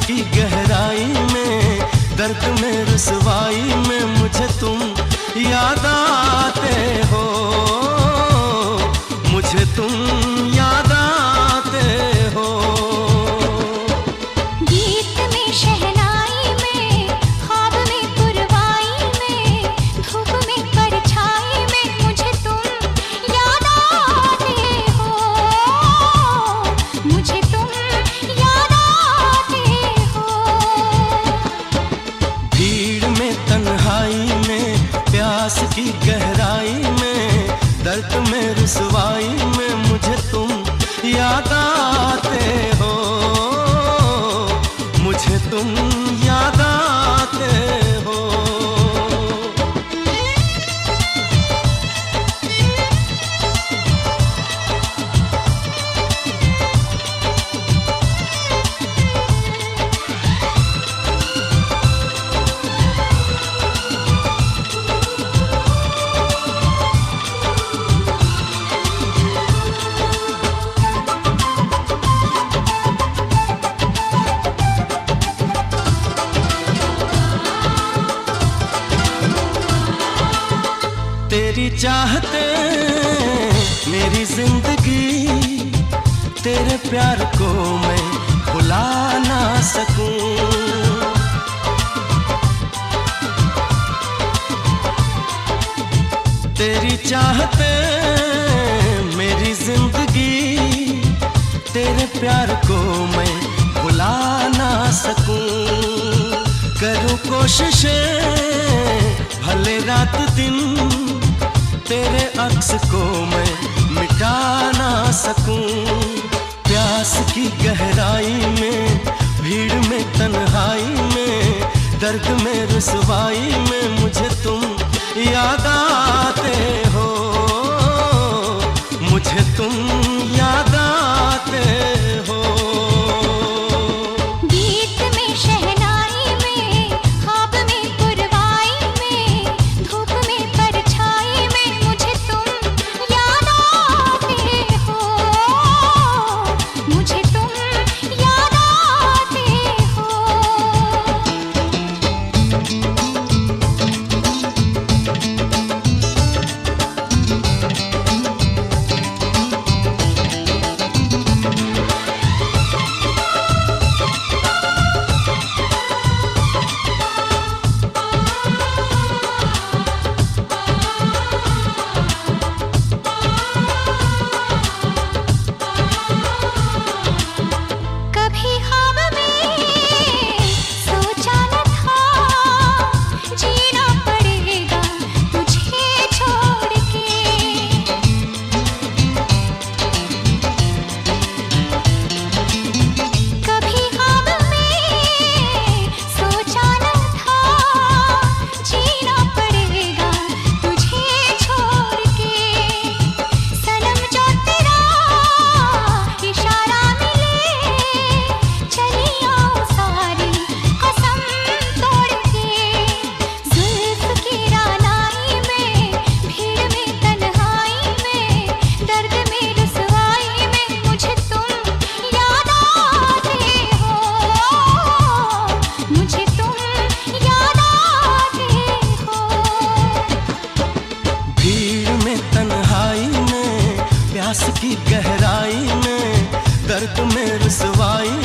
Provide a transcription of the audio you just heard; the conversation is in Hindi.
की गहराई में, दर्द में रुसवाई में मुझे तुम याद आते हो, मुझे तुम याद आते हो। गीत में शहनाई में, ख्वाब में पुरवाई में, धूप में परछाई में मुझे तुम याद आते हो, मुझे तुम याद आते हो। भीड़ में तन्हाई में, प्यास की गहराई में, दर्द में रुसवाई में मुझे तुम याद आते हो, मुझे तुम याद आते हो। तेरी चाहते मेरी जिंदगी, तेरे प्यार को मैं भुला ना सकूं। तेरी चाहते मेरी जिंदगी, तेरे प्यार को मैं भुला ना सकूं। करूं कोशिशें भले रात दिन, तेरे अक्स को मैं मिटा ना सकूं। प्यास की गहराई में, भीड़ में तन्हाई में, दर्द में रुसवाई में मुझे तुम याद आते हो, मुझे तुम याद आते हो। गीत में शहनाई में, ख्वाब में पुरवाई में, धूप में परछाई में मुझे तुम याद आते हो, मुझे तुम याद आते हो। कभी ख्वाब में सोचा न था, जीना पड़ेगा तुझे छोड़ के। कभी ख्वाब में सोचा न था, जीना पड़ेगा तुझे छोड़ के। सनम जो तेरा इशारा मिले, चली आऊं सारी कसम तोड़ के। जुल्फ की रानाई में, भीड़ में तन्हाई में, दर्द में रुसवाई में मुझे तुम याद आते हो, मुझे तुम याद आते हो। भीड़ में तन्हाई में, प्यास की गहराई में, दर्द में रुसवाई